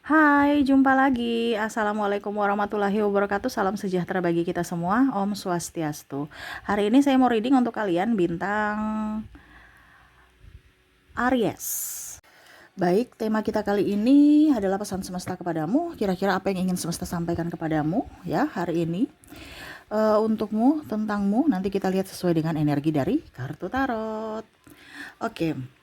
Hai, jumpa lagi. Assalamualaikum warahmatullahi wabarakatuh. Salam sejahtera bagi kita semua. Om Swastiastu. Hari ini saya mau reading untuk kalian bintang Aries. Baik, tema kita kali ini adalah pesan semesta kepadamu. Kira-kira apa yang ingin semesta sampaikan kepadamu ya hari ini? Untukmu, tentangmu, nanti kita lihat sesuai dengan energi dari kartu tarot. Oke.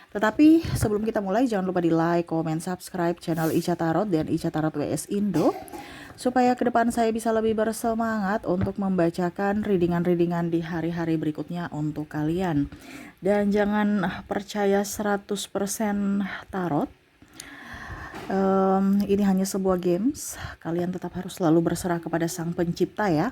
Tetapi sebelum kita mulai, jangan lupa di like, comment, subscribe channel Ica Tarot dan Ica Tarot WS Indo, supaya ke depan saya bisa lebih bersemangat untuk membacakan readingan-readingan di hari-hari berikutnya untuk kalian. Dan jangan percaya 100% tarot. Ini hanya sebuah games. Kalian tetap harus selalu berserah kepada sang pencipta ya.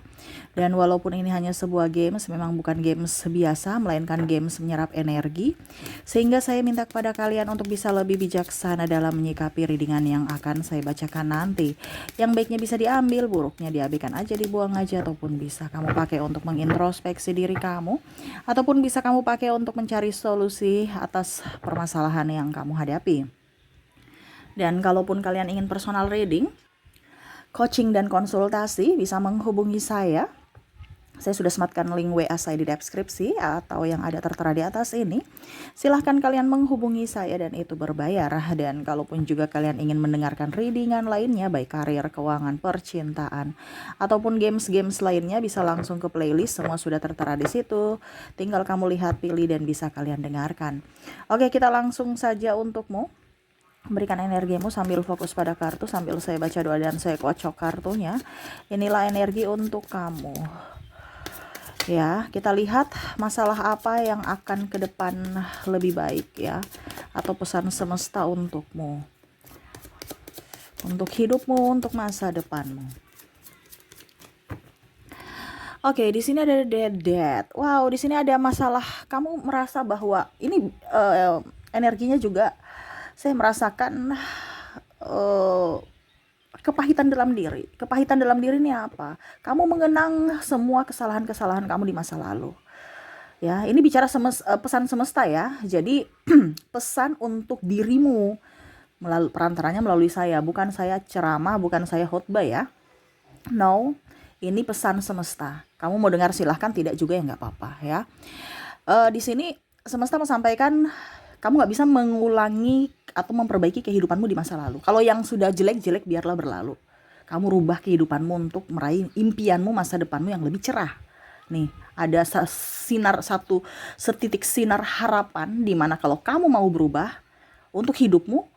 Dan walaupun ini hanya sebuah games, memang bukan games biasa, melainkan games menyerap energi. Sehingga saya minta kepada kalian untuk bisa lebih bijaksana dalam menyikapi readingan yang akan saya bacakan nanti. Yang baiknya bisa diambil, buruknya diabaikan aja, dibuang aja, ataupun bisa kamu pakai untuk mengintrospeksi diri kamu, ataupun bisa kamu pakai untuk mencari solusi atas permasalahan yang kamu hadapi. Dan kalaupun kalian ingin personal reading, coaching dan konsultasi, bisa menghubungi saya. Saya sudah sematkan link WA saya di deskripsi atau yang ada tertera di atas ini. Silahkan kalian menghubungi saya dan itu berbayar. Dan kalaupun juga kalian ingin mendengarkan readingan lainnya, baik karir, keuangan, percintaan, ataupun games-games lainnya, bisa langsung ke playlist. Semua sudah tertera di situ. Tinggal kamu lihat, pilih, dan bisa kalian dengarkan. Oke, kita langsung saja untukmu. Berikan energimu sambil fokus pada kartu, sambil saya baca doa dan saya kocok kartunya. Inilah energi untuk kamu. Ya, kita lihat masalah apa yang akan ke depan lebih baik ya. Atau pesan semesta untukmu. Untuk hidupmu, untuk masa depanmu. Oke, di sini ada dead. Wow, di sini ada masalah. Kamu merasa bahwa ini energinya juga saya merasakan kepahitan dalam diri. Kepahitan dalam diri ini apa? Kamu mengenang semua kesalahan-kesalahan kamu di masa lalu. Ya, ini bicara pesan semesta ya. Jadi pesan untuk dirimu melalui perantaranya melalui saya. Bukan saya ceramah, bukan saya khotbah ya. No, ini pesan semesta. Kamu mau dengar silahkan, tidak juga ya nggak apa-apa ya. Di sini semesta mau sampaikan kamu nggak bisa mengulangi atau memperbaiki kehidupanmu di masa lalu. Kalau yang sudah jelek-jelek biarlah berlalu. Kamu rubah kehidupanmu untuk meraih impianmu masa depanmu yang lebih cerah. Nih, ada setitik sinar harapan di mana kalau kamu mau berubah untuk hidupmu,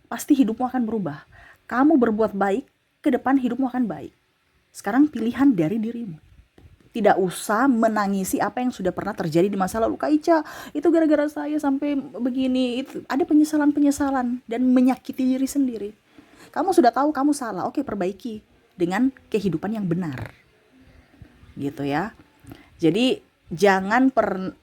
pasti hidupmu akan berubah. Kamu berbuat baik, ke depan hidupmu akan baik. Sekarang pilihan dari dirimu. Tidak usah menangisi apa yang sudah pernah terjadi di masa lalu. Kak Ica, itu gara-gara saya sampai begini. Itu ada penyesalan-penyesalan dan menyakiti diri sendiri. Kamu sudah tahu kamu salah, oke, perbaiki dengan kehidupan yang benar. Gitu ya. Jadi jangan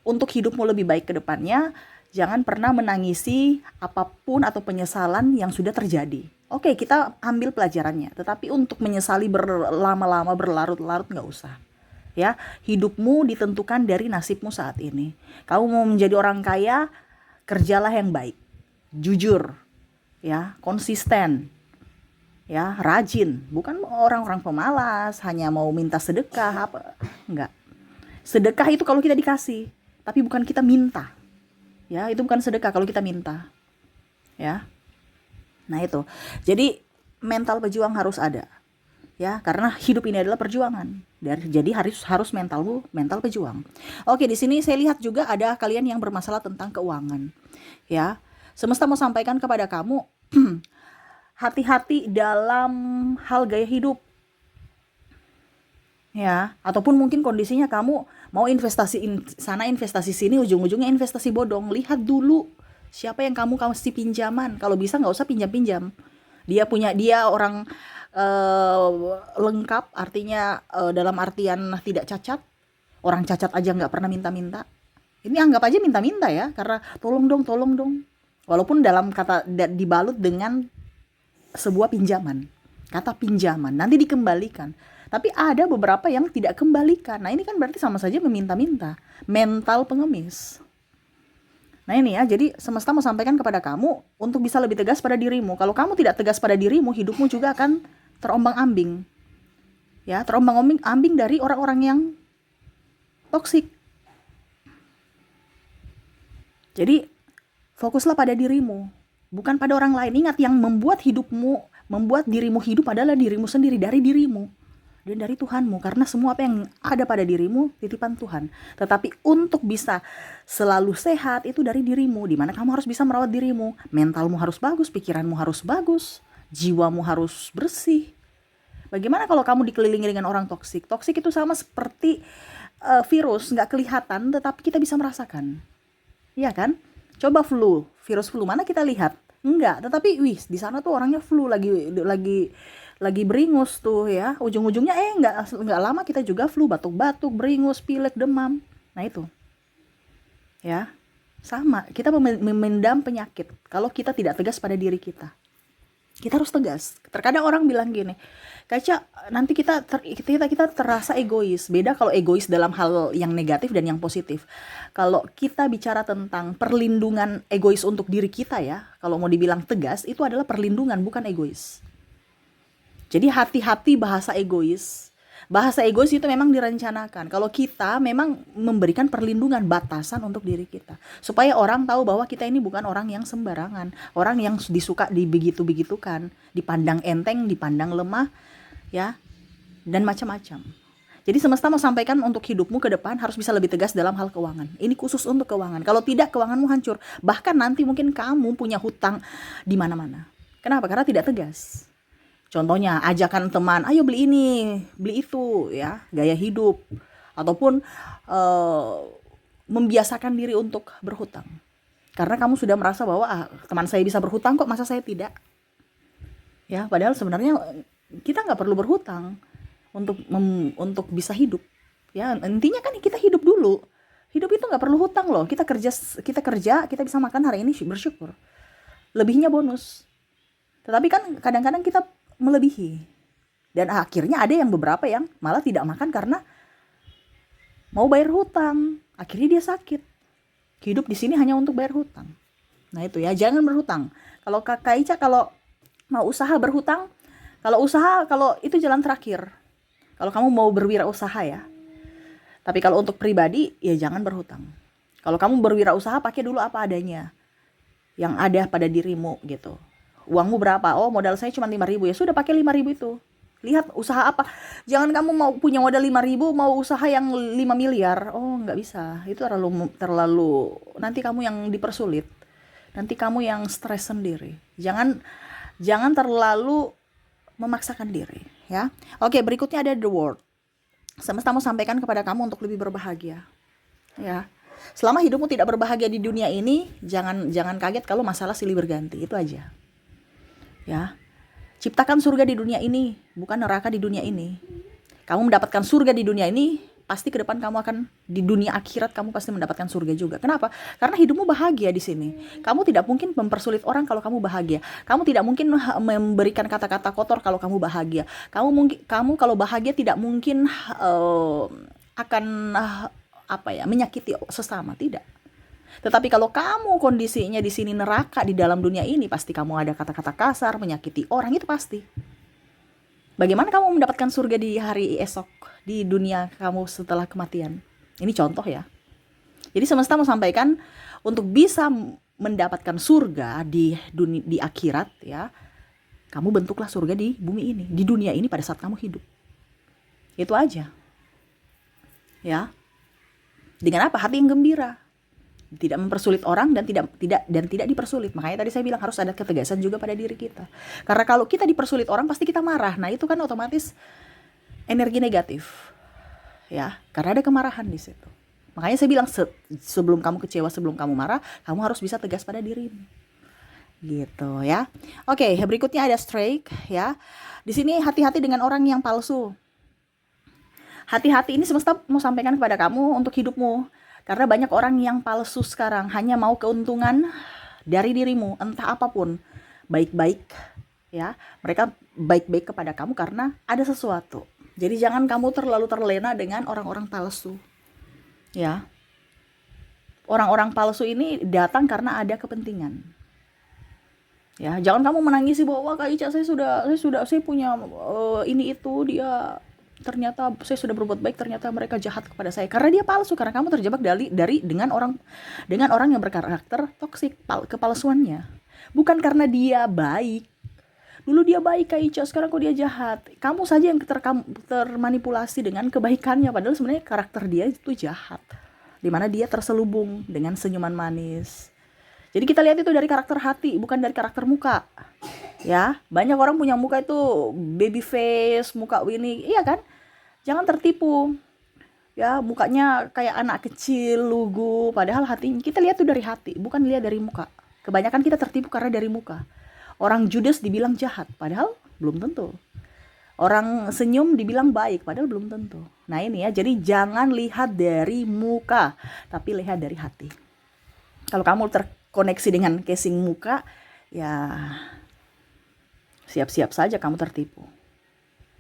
untuk hidupmu lebih baik ke depannya, jangan pernah menangisi apapun atau penyesalan yang sudah terjadi. Oke, kita ambil pelajarannya, tetapi untuk menyesali berlama-lama, berlarut-larut, nggak usah. Ya, hidupmu ditentukan dari nasibmu saat ini. Kamu mau menjadi orang kaya, kerjalah yang baik, jujur, ya, konsisten, ya, rajin. Bukan orang-orang pemalas, hanya mau minta sedekah apa, enggak. Sedekah itu kalau kita dikasih, tapi bukan kita minta. Ya, itu bukan sedekah kalau kita minta. Ya. Nah, itu. Jadi mental pejuang harus ada. Ya, karena hidup ini adalah perjuangan. Jadi harus mental pejuang. Oke, di sini saya lihat juga ada kalian yang bermasalah tentang keuangan. Ya. Semesta mau sampaikan kepada kamu hati-hati dalam hal gaya hidup. Ya, ataupun mungkin kondisinya kamu mau investasi sana, investasi sini, ujung-ujungnya investasi bodong. Lihat dulu siapa yang kamu kasih pinjaman. Kalau bisa nggak usah pinjam-pinjam. Dia orang lengkap, artinya dalam artian tidak cacat. Orang cacat aja nggak pernah minta-minta. Ini anggap aja minta-minta ya, karena tolong dong. Walaupun dalam kata dibalut dengan sebuah pinjaman, kata pinjaman, nanti dikembalikan. Tapi ada beberapa yang tidak kembalikan. Nah, ini kan berarti sama saja meminta-minta. Mental pengemis. Nah ini ya, jadi semesta mau sampaikan kepada kamu untuk bisa lebih tegas pada dirimu. Kalau kamu tidak tegas pada dirimu, hidupmu juga akan terombang-ambing. Ya, terombang-ambing dari orang-orang yang toksik. Jadi fokuslah pada dirimu, bukan pada orang lain. Ingat, yang membuat dirimu hidup adalah dirimu sendiri, dari dirimu dan dari Tuhanmu, karena semua apa yang ada pada dirimu titipan Tuhan. Tetapi untuk bisa selalu sehat itu dari dirimu, dimana kamu harus bisa merawat dirimu. Mentalmu harus bagus, pikiranmu harus bagus, jiwamu harus bersih. Bagaimana kalau kamu dikelilingi dengan orang toksik? Toksik itu sama seperti virus, nggak kelihatan tetapi kita bisa merasakan. Iya kan? Coba virus flu mana kita lihat? Enggak, tetapi di sana tuh orangnya flu lagi beringus tuh ya. Ujung-ujungnya enggak lama kita juga flu, batuk-batuk, beringus, pilek, demam. Nah itu. Ya. Sama, kita memendam penyakit kalau kita tidak tegas pada diri kita. Kita harus tegas. Terkadang orang bilang gini, Kaca, nanti kita terasa egois. Beda kalau egois dalam hal yang negatif dan yang positif. Kalau kita bicara tentang perlindungan egois untuk diri kita ya, kalau mau dibilang tegas, itu adalah perlindungan, bukan egois. Jadi hati-hati bahasa egois. Bahasa egois itu memang direncanakan. Kalau kita memang memberikan perlindungan, batasan untuk diri kita. Supaya orang tahu bahwa kita ini bukan orang yang sembarangan. Orang yang disuka dibegitu-begitukan. Dipandang enteng, dipandang lemah, ya, dan macam-macam. Jadi semesta mau sampaikan untuk hidupmu ke depan harus bisa lebih tegas dalam hal keuangan. Ini khusus untuk keuangan. Kalau tidak, keuanganmu hancur. Bahkan nanti mungkin kamu punya hutang di mana-mana. Kenapa? Karena tidak tegas. Contohnya, ajakan teman, ayo beli ini, beli itu, ya, gaya hidup. Ataupun membiasakan diri untuk berhutang. Karena kamu sudah merasa bahwa teman saya bisa berhutang kok, masa saya tidak? Ya, padahal sebenarnya kita nggak perlu berhutang untuk bisa hidup. Ya, intinya kan kita hidup dulu. Hidup itu nggak perlu hutang loh. Kita kerja, kita bisa makan hari ini, bersyukur. Lebihnya bonus. Tetapi kan kadang-kadang kita melebihi. Dan akhirnya ada yang beberapa yang malah tidak makan karena mau bayar hutang. Akhirnya dia sakit. Hidup di sini hanya untuk bayar hutang. Nah itu ya, jangan berhutang. Kalau Kakak Ica kalau mau usaha berhutang, kalau itu jalan terakhir. Kalau kamu mau berwirausaha ya. Tapi kalau untuk pribadi ya jangan berhutang. Kalau kamu berwirausaha pakai dulu apa adanya. Yang ada pada dirimu gitu. Uangmu berapa? Oh, modal saya cuma 5.000 ya. Sudah pakai 5.000 itu. Lihat usaha apa. Jangan kamu mau punya modal 5.000 mau usaha yang 5 miliar. Oh, nggak bisa. Itu terlalu nanti kamu yang dipersulit. Nanti kamu yang stres sendiri. Jangan terlalu memaksakan diri, ya. Oke, berikutnya ada the word. Semesta mau sampaikan kepada kamu untuk lebih berbahagia. Ya. Selama hidupmu tidak berbahagia di dunia ini, jangan kaget kalau masalah silih berganti. Itu aja. Ya, ciptakan surga di dunia ini, bukan neraka di dunia ini. Kamu mendapatkan surga di dunia ini, pasti ke depan kamu akan di dunia akhirat kamu pasti mendapatkan surga juga. Kenapa? Karena hidupmu bahagia di sini. Kamu tidak mungkin mempersulit orang kalau kamu bahagia. Kamu tidak mungkin memberikan kata-kata kotor kalau kamu bahagia. Kamu kalau bahagia tidak mungkin akan menyakiti sesama, tidak. Tetapi kalau kamu kondisinya di sini neraka di dalam dunia ini, pasti kamu ada kata-kata kasar, menyakiti orang, itu pasti. Bagaimana kamu mendapatkan surga di hari esok, di dunia kamu setelah kematian? Ini contoh ya. Jadi semesta mau sampaikan untuk bisa mendapatkan surga di akhirat ya, kamu bentuklah surga di bumi ini, di dunia ini pada saat kamu hidup. Itu aja. Ya. Dengan apa? Hati yang gembira. Tidak mempersulit orang dan tidak dipersulit. Makanya tadi saya bilang harus ada ketegasan juga pada diri kita. Karena kalau kita dipersulit orang pasti kita marah. Nah, itu kan otomatis energi negatif. Ya, karena ada kemarahan di situ. Makanya saya bilang sebelum kamu kecewa, sebelum kamu marah, kamu harus bisa tegas pada dirimu. Gitu ya. Oke, berikutnya ada strike ya. Di sini hati-hati dengan orang yang palsu. Hati-hati, ini semesta mau sampaikan kepada kamu untuk hidupmu. Karena banyak orang yang palsu sekarang, hanya mau keuntungan dari dirimu, entah apapun. Baik-baik, ya. Mereka baik-baik kepada kamu karena ada sesuatu. Jadi jangan kamu terlalu terlena dengan orang-orang palsu. Ya. Orang-orang palsu ini datang karena ada kepentingan. Ya, jangan kamu menangisi bahwa wah Kak Ica saya punya ini itu dia ternyata saya sudah berbuat baik, ternyata mereka jahat kepada saya karena dia palsu, karena kamu terjebak dari dengan orang yang berkarakter toksik, kepalsuannya. Bukan karena dia baik. Dulu dia baik Kak Ica, sekarang kok dia jahat. Kamu saja yang termanipulasi dengan kebaikannya, padahal sebenarnya karakter dia itu jahat. Dimana dia terselubung dengan senyuman manis. Jadi kita lihat itu dari karakter hati, bukan dari karakter muka. Ya, banyak orang punya muka itu baby face, muka ini, iya kan? Jangan tertipu. Ya, mukanya kayak anak kecil, lugu, padahal hatinya kita lihat tuh dari hati, bukan lihat dari muka. Kebanyakan kita tertipu karena dari muka. Orang judes dibilang jahat, padahal belum tentu. Orang senyum dibilang baik, padahal belum tentu. Nah ini ya, jadi jangan lihat dari muka, tapi lihat dari hati. Kalau kamu terkoneksi dengan casing muka, ya siap-siap saja kamu tertipu.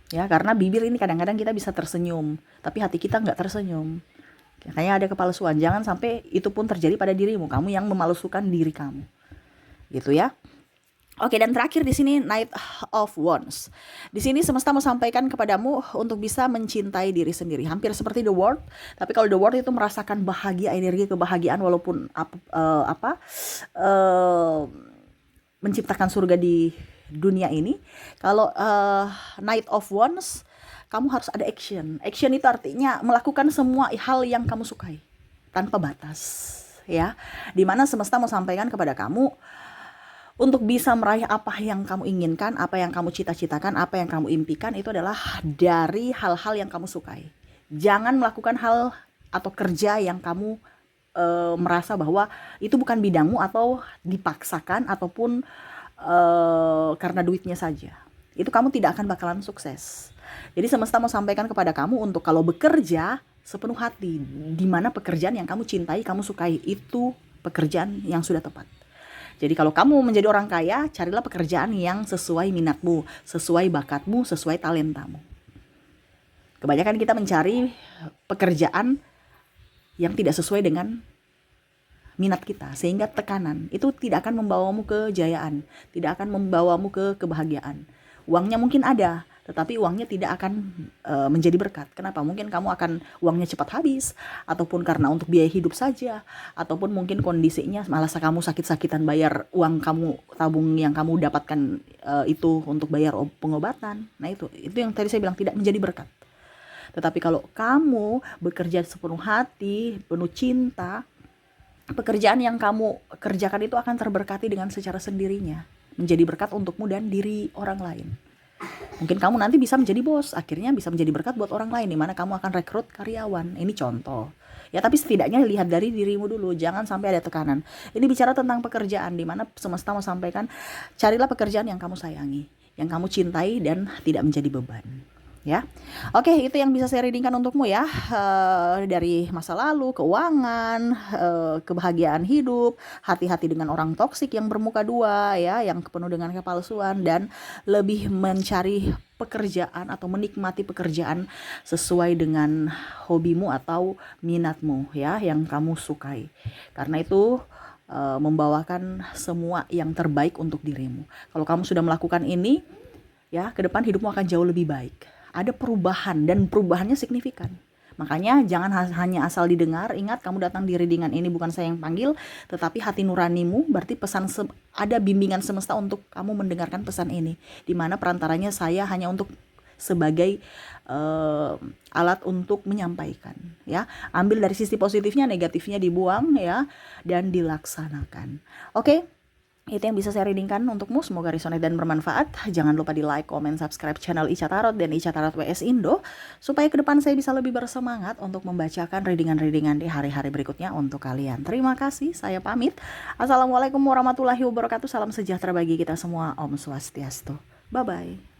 Ya, karena bibir ini kadang-kadang kita bisa tersenyum, tapi hati kita nggak tersenyum. Kayaknya ada kepalsuan. Jangan sampai itu pun terjadi pada dirimu, kamu yang memalsukan diri kamu. Gitu ya. Oke, dan terakhir di sini Knight of Wands. Di sini semesta mau sampaikan kepadamu untuk bisa mencintai diri sendiri. Hampir seperti The World, tapi kalau The World itu merasakan bahagia, energi kebahagiaan walaupun menciptakan surga di dunia ini. Kalau Knight of Wands, kamu harus ada action. Action itu artinya melakukan semua hal yang kamu sukai tanpa batas, ya. Dimana semesta mau sampaikan kepada kamu untuk bisa meraih apa yang kamu inginkan, apa yang kamu cita-citakan, apa yang kamu impikan, itu adalah dari hal-hal yang kamu sukai. Jangan melakukan hal atau kerja yang kamu merasa bahwa itu bukan bidangmu atau dipaksakan ataupun karena duitnya saja. Itu kamu tidak akan bakalan sukses. Jadi semesta mau sampaikan kepada kamu untuk kalau bekerja sepenuh hati, di mana pekerjaan yang kamu cintai, kamu sukai, itu pekerjaan yang sudah tepat. Jadi kalau kamu menjadi orang kaya, carilah pekerjaan yang sesuai minatmu, sesuai bakatmu, sesuai talentamu. Kebanyakan kita mencari pekerjaan yang tidak sesuai dengan minat kita, sehingga tekanan itu tidak akan membawamu ke kejayaan, tidak akan membawamu ke kebahagiaan. Uangnya mungkin ada, tetapi uangnya tidak akan menjadi berkat. Kenapa? Mungkin kamu akan uangnya cepat habis, ataupun karena untuk biaya hidup saja, ataupun mungkin kondisinya malah kamu sakit-sakitan bayar uang kamu tabung yang kamu dapatkan itu untuk bayar pengobatan. Nah itu yang tadi saya bilang tidak menjadi berkat. Tetapi kalau kamu bekerja sepenuh hati, penuh cinta, pekerjaan yang kamu kerjakan itu akan terberkati dengan secara sendirinya, menjadi berkat untukmu dan diri orang lain. Mungkin kamu nanti bisa menjadi bos, akhirnya bisa menjadi berkat buat orang lain, di mana kamu akan rekrut karyawan. Ini contoh. Ya, tapi setidaknya lihat dari dirimu dulu, jangan sampai ada tekanan. Ini bicara tentang pekerjaan, di mana semesta mau sampaikan, carilah pekerjaan yang kamu sayangi, yang kamu cintai dan tidak menjadi beban. Ya, oke, itu yang bisa saya readingkan untukmu ya, dari masa lalu, keuangan, kebahagiaan hidup, hati-hati dengan orang toksik yang bermuka dua ya, yang penuh dengan kepalsuan, dan lebih mencari pekerjaan atau menikmati pekerjaan sesuai dengan hobimu atau minatmu ya, yang kamu sukai. Karena itu membawakan semua yang terbaik untuk dirimu. Kalau kamu sudah melakukan ini, ya, ke depan hidupmu akan jauh lebih baik. Ada perubahan dan perubahannya signifikan. Makanya jangan hanya asal didengar. Ingat, kamu datang di readingan ini bukan saya yang panggil, tetapi hati nuranimu. Berarti ada bimbingan semesta untuk kamu mendengarkan pesan ini, di mana perantaranya saya hanya untuk sebagai alat untuk menyampaikan ya. Ambil dari sisi positifnya, negatifnya dibuang ya, dan dilaksanakan. Oke. Itu yang bisa saya readingkan untukmu, semoga resonate dan bermanfaat. Jangan lupa di like, comment, subscribe channel Ica Tarot dan Ica Tarot WS Indo, supaya ke depan saya bisa lebih bersemangat untuk membacakan readingan-readingan di hari-hari berikutnya untuk kalian. Terima kasih, saya pamit. Assalamualaikum warahmatullahi wabarakatuh, salam sejahtera bagi kita semua, Om Swastiastu. Bye-bye.